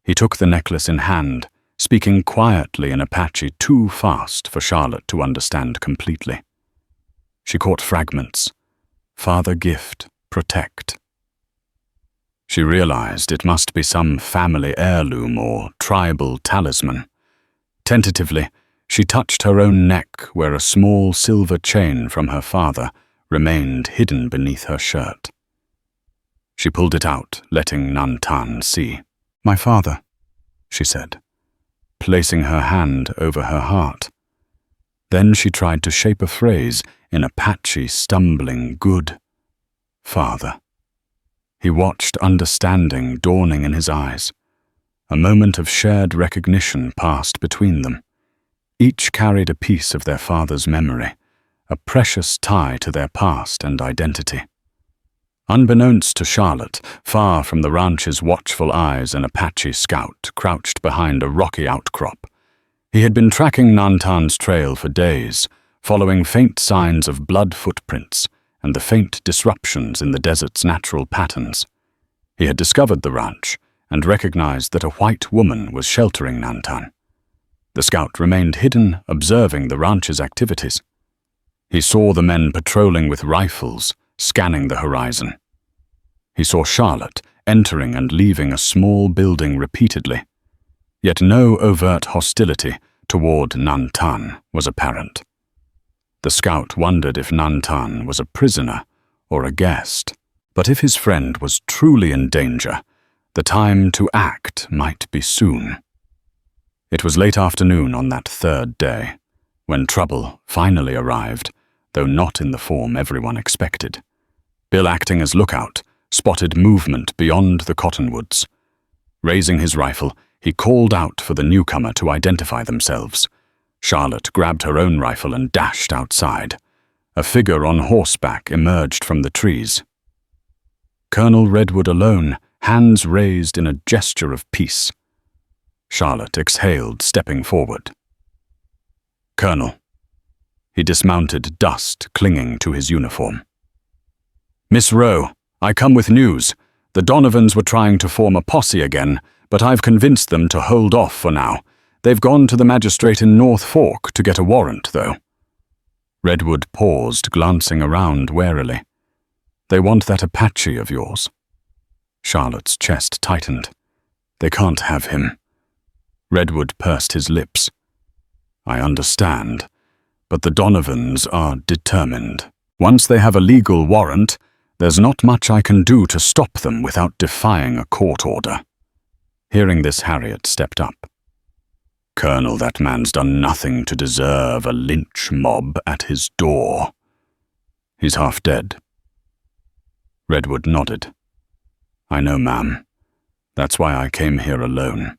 He took the necklace in hand, speaking quietly in Apache too fast for Charlotte to understand completely. She caught fragments. Father gift, protect. She realized it must be some family heirloom or tribal talisman. Tentatively, she touched her own neck where a small silver chain from her father remained hidden beneath her shirt. She pulled it out, letting Nantan see. My father, she said, placing her hand over her heart. Then she tried to shape a phrase in Apache, stumbling, good. Father. He watched understanding dawning in his eyes. A moment of shared recognition passed between them. Each carried a piece of their father's memory, a precious tie to their past and identity. Unbeknownst to Charlotte, far from the ranch's watchful eyes, an Apache scout crouched behind a rocky outcrop. He had been tracking Nantan's trail for days, following faint signs of blood footprints and the faint disruptions in the desert's natural patterns. He had discovered the ranch and recognized that a white woman was sheltering Nantan. The scout remained hidden, observing the ranch's activities. He saw the men patrolling with rifles, scanning the horizon. He saw Charlotte entering and leaving a small building repeatedly. Yet no overt hostility toward Nantan was apparent. The scout wondered if Nantan was a prisoner or a guest. But if his friend was truly in danger, the time to act might be soon. It was late afternoon on that third day, when trouble finally arrived, though not in the form everyone expected. Bill, acting as lookout, spotted movement beyond the cottonwoods. Raising his rifle, he called out for the newcomer to identify themselves. Charlotte grabbed her own rifle and dashed outside. A figure on horseback emerged from the trees. Colonel Redwood alone, hands raised in a gesture of peace. Charlotte exhaled, stepping forward. "Colonel." He dismounted, dust clinging to his uniform. "Miss Rowe, I come with news. The Donovans were trying to form a posse again, but I've convinced them to hold off for now. They've gone to the magistrate in North Fork to get a warrant, though." Redwood paused, glancing around warily. "They want that Apache of yours." Charlotte's chest tightened. "They can't have him." Redwood pursed his lips. "I understand, but the Donovans are determined. Once they have a legal warrant, there's not much I can do to stop them without defying a court order." Hearing this, Harriet stepped up. "Colonel, that man's done nothing to deserve a lynch mob at his door. He's half dead." Redwood nodded. "I know, ma'am. That's why I came here alone.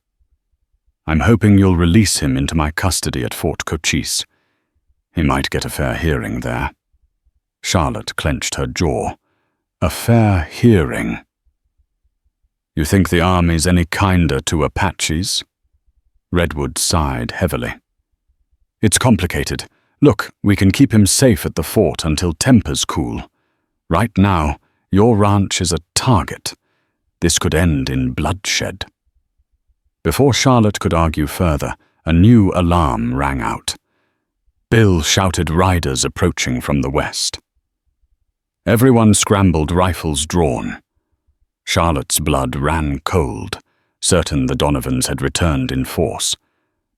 I'm hoping you'll release him into my custody at Fort Cochise. He might get a fair hearing there." Charlotte clenched her jaw. "A fair hearing? You think the army's any kinder to Apaches?" Redwood sighed heavily. "It's complicated. Look, we can keep him safe at the fort until tempers cool. Right now, your ranch is a target. This could end in bloodshed." Before Charlotte could argue further, a new alarm rang out. Bill shouted riders approaching from the west. Everyone scrambled, rifles drawn. Charlotte's blood ran cold, certain the Donovans had returned in force.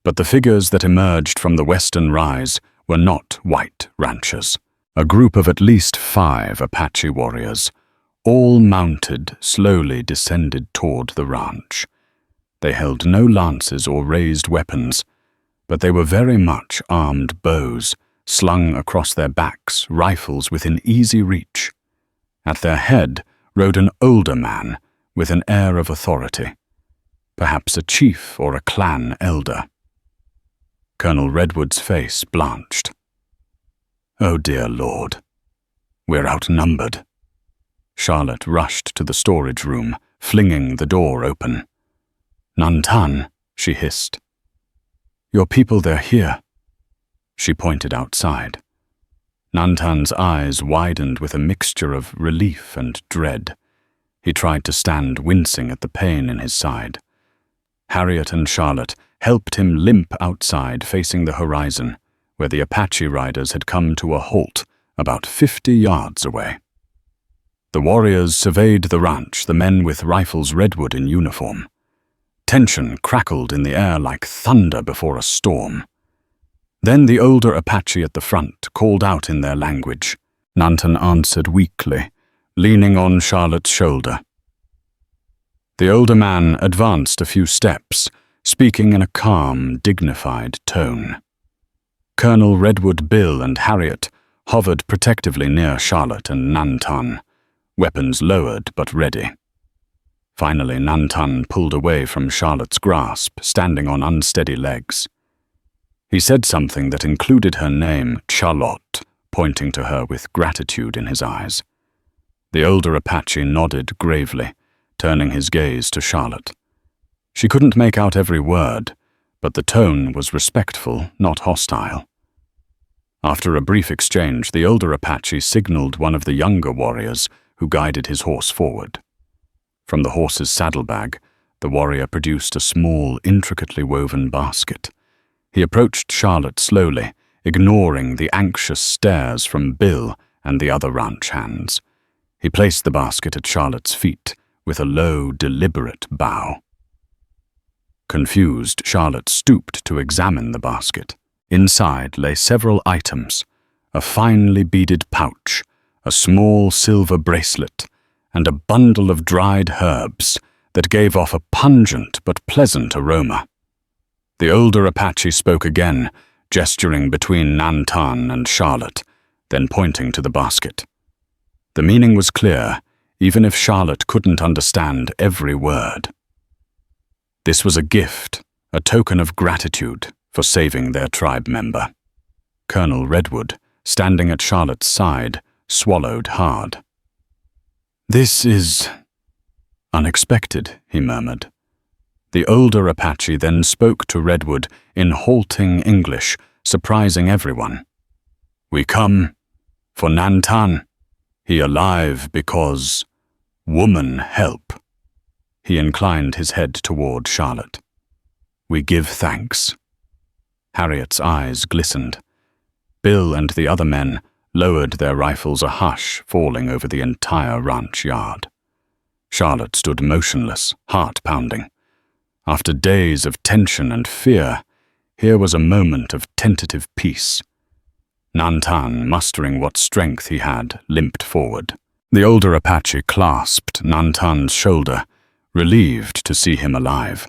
But the figures that emerged from the western rise were not white ranchers. A group of at least 5 Apache warriors, all mounted, slowly descended toward the ranch. They held no lances or raised weapons, but they were very much armed bows, slung across their backs, rifles within easy reach. At their head rode an older man with an air of authority, perhaps a chief or a clan elder. Colonel Redwood's face blanched. "Oh dear Lord, we're outnumbered." Charlotte rushed to the storage room, flinging the door open. "Nantan," she hissed. "Your people, they're here." She pointed outside. Nantan's eyes widened with a mixture of relief and dread. He tried to stand, wincing at the pain in his side. Harriet and Charlotte helped him limp outside, facing the horizon, where the Apache riders had come to a halt about 50 yards away. The warriors surveyed the ranch, the men with rifles, Redwood in uniform. Tension crackled in the air like thunder before a storm. Then the older Apache at the front called out in their language. Nantan answered weakly, leaning on Charlotte's shoulder. The older man advanced a few steps, speaking in a calm, dignified tone. Colonel Redwood, Bill, and Harriet hovered protectively near Charlotte and Nantan, weapons lowered but ready. Finally, Nantan pulled away from Charlotte's grasp, standing on unsteady legs. He said something that included her name, Charlotte, pointing to her with gratitude in his eyes. The older Apache nodded gravely, turning his gaze to Charlotte. She couldn't make out every word, but the tone was respectful, not hostile. After a brief exchange, the older Apache signaled one of the younger warriors, who guided his horse forward. From the horse's saddlebag, the warrior produced a small, intricately woven basket. He approached Charlotte slowly, ignoring the anxious stares from Bill and the other ranch hands. He placed the basket at Charlotte's feet with a low, deliberate bow. Confused, Charlotte stooped to examine the basket. Inside lay several items: a finely beaded pouch, a small silver bracelet, and a bundle of dried herbs that gave off a pungent but pleasant aroma. The older Apache spoke again, gesturing between Nantan and Charlotte, then pointing to the basket. The meaning was clear, even if Charlotte couldn't understand every word. This was a gift, a token of gratitude for saving their tribe member. Colonel Redwood, standing at Charlotte's side, swallowed hard. "This is unexpected," he murmured. The older Apache then spoke to Redwood in halting English, surprising everyone. "We come for Nantan. He alive because woman help." He inclined his head toward Charlotte. "We give thanks." Harriet's eyes glistened. Bill and the other men lowered their rifles, a hush falling over the entire ranch yard. Charlotte stood motionless, heart pounding. After days of tension and fear, here was a moment of tentative peace. Nantan, mustering what strength he had, limped forward. The older Apache clasped Nantan's shoulder, relieved to see him alive.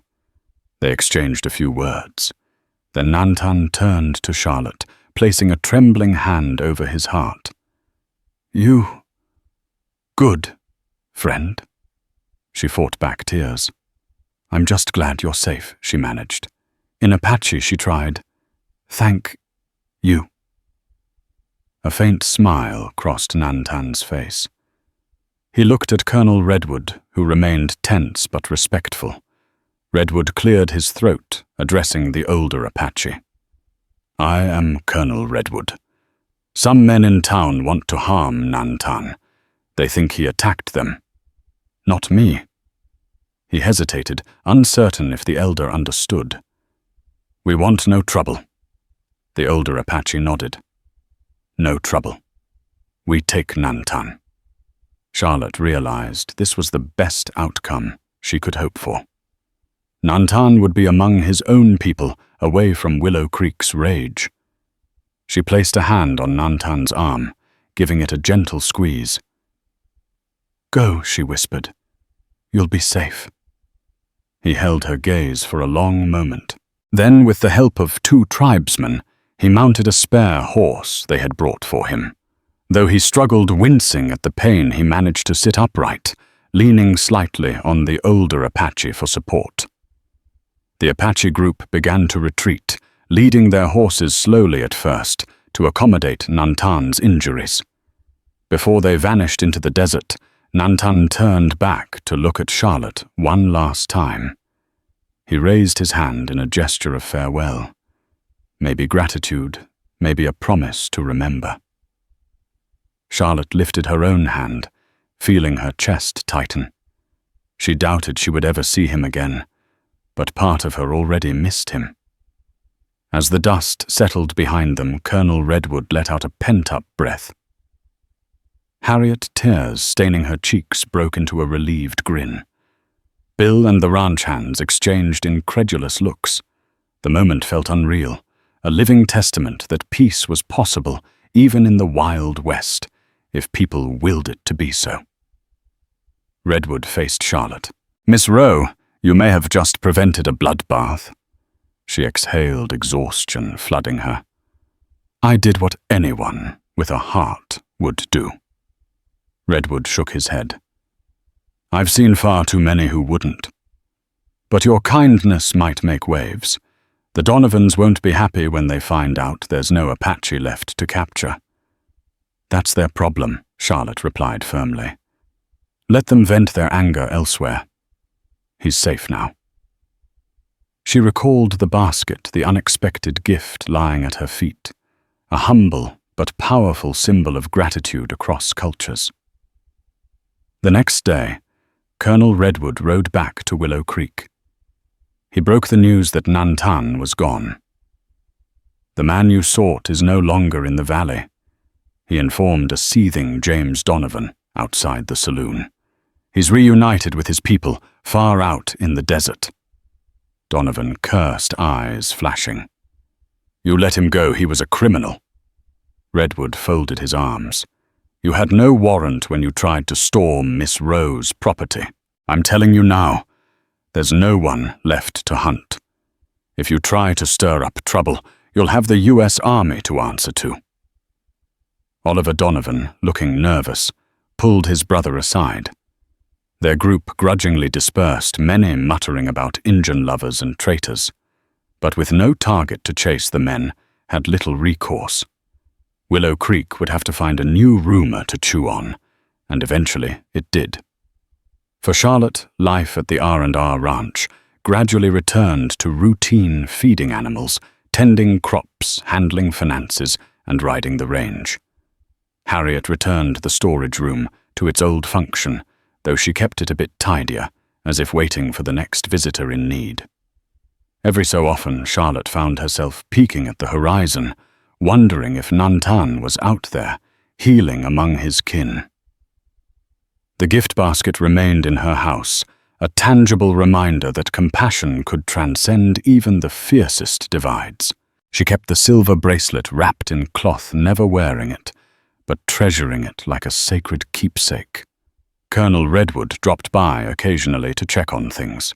They exchanged a few words. Then Nantan turned to Charlotte, placing a trembling hand over his heart. "You good, friend?" She fought back tears. "I'm just glad you're safe," she managed. In Apache, she tried, "Thank you." A faint smile crossed Nantan's face. He looked at Colonel Redwood, who remained tense but respectful. Redwood cleared his throat, addressing the older Apache. "I am Colonel Redwood. Some men in town want to harm Nantan. They think he attacked them. Not me." He hesitated, uncertain if the elder understood. "We want no trouble." The older Apache nodded. "No trouble. We take Nantan." Charlotte realized this was the best outcome she could hope for. Nantan would be among his own people, away from Willow Creek's rage. She placed a hand on Nantan's arm, giving it a gentle squeeze. "Go," she whispered. "You'll be safe." He held her gaze for a long moment. Then, with the help of 2 tribesmen, he mounted a spare horse they had brought for him. Though he struggled wincing at the pain, he managed to sit upright, leaning slightly on the older Apache for support. The Apache group began to retreat, leading their horses slowly at first to accommodate Nantan's injuries. Before they vanished into the desert, Nantan turned back to look at Charlotte one last time. He raised his hand in a gesture of farewell. Maybe gratitude, maybe a promise to remember. Charlotte lifted her own hand, feeling her chest tighten. She doubted she would ever see him again, but part of her already missed him. As the dust settled behind them, Colonel Redwood let out a pent-up breath. Harriet, tears staining her cheeks, broke into a relieved grin. Bill and the ranch hands exchanged incredulous looks. The moment felt unreal, a living testament that peace was possible even in the Wild West, if people willed it to be so. Redwood faced Charlotte. "Miss Rowe, you may have just prevented a bloodbath." She exhaled, exhaustion flooding her. "I did what anyone with a heart would do." Redwood shook his head. "I've seen far too many who wouldn't. But your kindness might make waves. The Donovans won't be happy when they find out there's no Apache left to capture." "That's their problem," Charlotte replied firmly. "Let them vent their anger elsewhere. He's safe now." She recalled the basket, the unexpected gift lying at her feet, a humble but powerful symbol of gratitude across cultures. The next day, Colonel Redwood rode back to Willow Creek. He broke the news that Nantan was gone. "The man you sought is no longer in the valley," he informed a seething James Donovan outside the saloon. "He's reunited with his people far out in the desert." Donovan cursed, eyes flashing. "You let him go, he was a criminal." Redwood folded his arms. "You had no warrant when you tried to storm Miss Rowe's property. I'm telling you now, there's no one left to hunt. If you try to stir up trouble, you'll have the U.S. Army to answer to." Oliver Donovan, looking nervous, pulled his brother aside. Their group grudgingly dispersed, many muttering about Injun lovers and traitors, but with no target to chase, the men had little recourse. Willow Creek would have to find a new rumor to chew on, and eventually it did. For Charlotte, life at the R&R Ranch gradually returned to routine feeding animals, tending crops, handling finances, and riding the range. Harriet returned the storage room to its old function, though she kept it a bit tidier, as if waiting for the next visitor in need. Every so often, Charlotte found herself peeking at the horizon, wondering if Nantan was out there, healing among his kin. The gift basket remained in her house, a tangible reminder that compassion could transcend even the fiercest divides. She kept the silver bracelet wrapped in cloth, never wearing it, but treasuring it like a sacred keepsake. Colonel Redwood dropped by occasionally to check on things.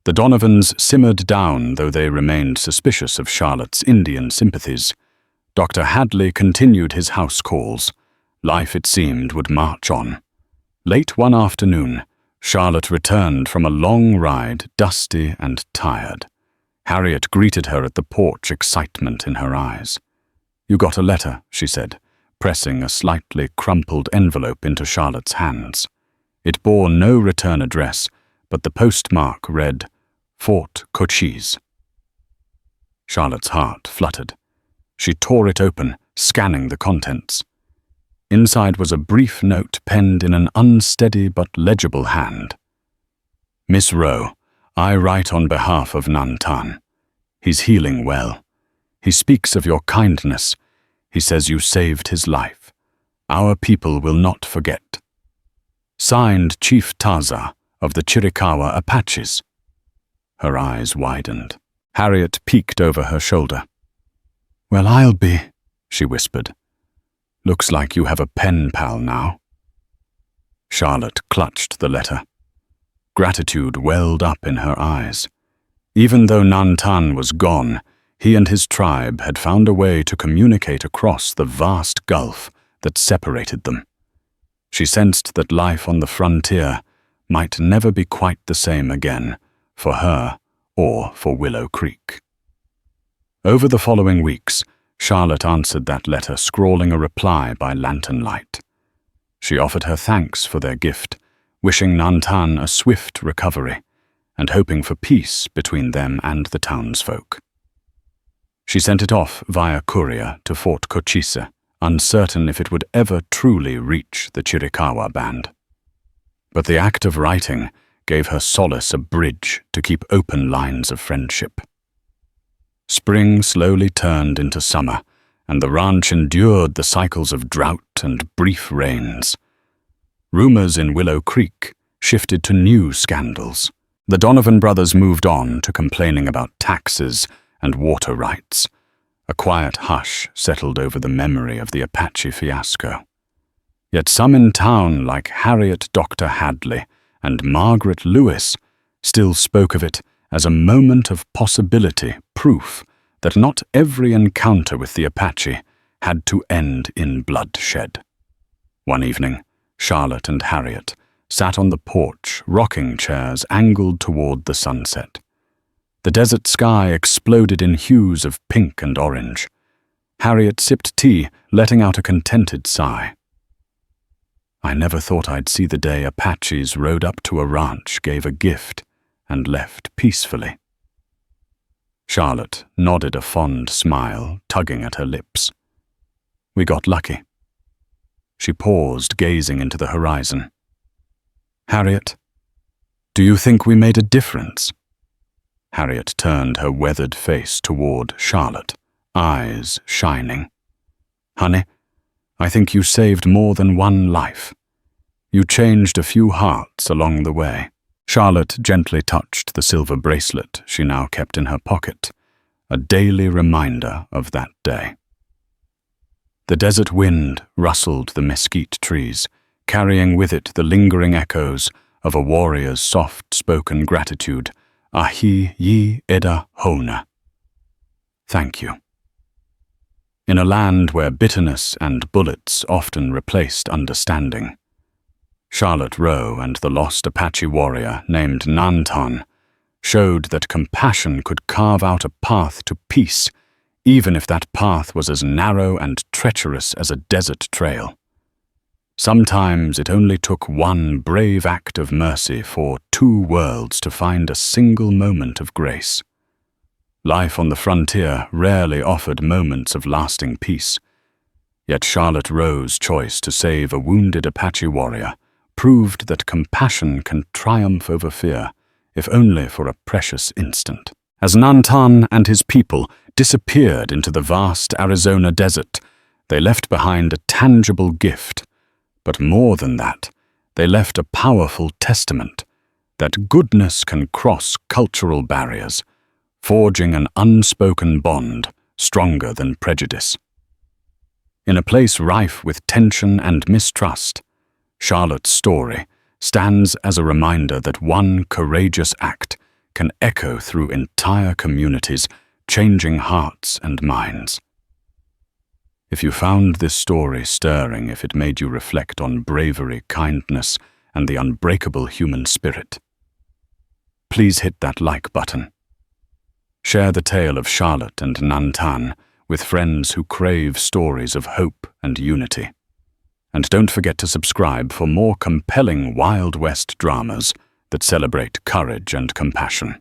The Donovans simmered down, though they remained suspicious of Charlotte's Indian sympathies. Dr. Hadley continued his house calls. Life, it seemed, would march on. Late one afternoon, Charlotte returned from a long ride, dusty and tired. Harriet greeted her at the porch, excitement in her eyes. "You got a letter," she said, pressing a slightly crumpled envelope into Charlotte's hands. It bore no return address, but the postmark read, Fort Cochise. Charlotte's heart fluttered. She tore it open, scanning the contents. Inside was a brief note penned in an unsteady but legible hand. "Miss Rowe, I write on behalf of Nantan. He's healing well. He speaks of your kindness. He says you saved his life. Our people will not forget. Signed, Chief Taza of the Chiricahua Apaches." Her eyes widened. Harriet peeked over her shoulder. "Well, I'll be," she whispered. "Looks like you have a pen pal now." Charlotte clutched the letter. Gratitude welled up in her eyes. Even though Nantan was gone, he and his tribe had found a way to communicate across the vast gulf that separated them. She sensed that life on the frontier might never be quite the same again, for her or for Willow Creek. Over the following weeks, Charlotte answered that letter, scrawling a reply by lantern light. She offered her thanks for their gift, wishing Nantan a swift recovery, and hoping for peace between them and the townsfolk. She sent it off via courier to Fort Cochise, uncertain if it would ever truly reach the Chiricahua band. But the act of writing gave her solace, a bridge to keep open lines of friendship. Spring slowly turned into summer, and the ranch endured the cycles of drought and brief rains. Rumors in Willow Creek shifted to new scandals. The Donovan brothers moved on to complaining about taxes and water rights. A quiet hush settled over the memory of the Apache fiasco. Yet some in town, like Harriet Dr. Hadley and Margaret Lewis, still spoke of it as a moment of possibility, proof that not every encounter with the Apache had to end in bloodshed. One evening, Charlotte and Harriet sat on the porch, rocking chairs angled toward the sunset. The desert sky exploded in hues of pink and orange. Harriet sipped tea, letting out a contented sigh. "I never thought I'd see the day Apaches rode up to a ranch, gave a gift, and left peacefully." Charlotte nodded a fond smile, tugging at her lips. "We got lucky." She paused, gazing into the horizon. "Harriet, do you think we made a difference?" Harriet turned her weathered face toward Charlotte, eyes shining. "Honey, I think you saved more than one life. You changed a few hearts along the way." Charlotte gently touched the silver bracelet she now kept in her pocket, a daily reminder of that day. The desert wind rustled the mesquite trees, carrying with it the lingering echoes of a warrior's soft-spoken gratitude, "Ahi yi eda hona." thank you. In a land where bitterness and bullets often replaced understanding, Charlotte Rowe and the lost Apache warrior named Nantan showed that compassion could carve out a path to peace, even if that path was as narrow and treacherous as a desert trail. Sometimes it only took one brave act of mercy for two worlds to find a single moment of grace. Life on the frontier rarely offered moments of lasting peace, yet Charlotte Rowe's choice to save a wounded Apache warrior proved that compassion can triumph over fear, if only for a precious instant. As Nantan and his people disappeared into the vast Arizona desert, they left behind a tangible gift. But more than that, they left a powerful testament that goodness can cross cultural barriers, forging an unspoken bond stronger than prejudice. In a place rife with tension and mistrust, Charlotte's story stands as a reminder that one courageous act can echo through entire communities, changing hearts and minds. If you found this story stirring, if it made you reflect on bravery, kindness, and the unbreakable human spirit, please hit that like button. Share the tale of Charlotte and Nantan with friends who crave stories of hope and unity. And don't forget to subscribe for more compelling Wild West dramas that celebrate courage and compassion.